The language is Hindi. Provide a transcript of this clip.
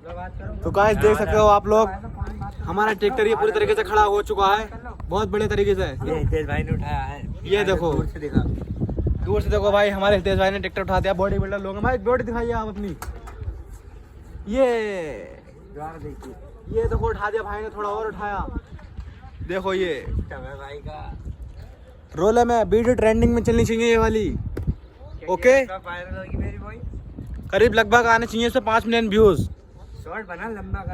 तो गाइस देख सकते हो आप लोग, हमारा ट्रैक्टर ये पूरी तरीके से खड़ा हो चुका है, बहुत बड़े तरीके से। ये हितेश भाई ने उठाया है, ये देखो दूर से देखो भाई, हमारे हितेश भाई ने ट्रैक्टर उठा दिया। बॉडी बिल्डर लोग भाई, बॉडी दिखाइए आप अपनी। ये देखो उठा दिया भाई ने, थोड़ा और उठाया। देखो ये भाई का रोल में वीडियो ट्रेंडिंग में चलनी चाहिए ये वाली। ओके, वायरल होगी मेरी बॉय, करीब लगभग आने चाहिए इस पे 5 मिलियन व्यूज। शॉर्ट बना लंबा कर।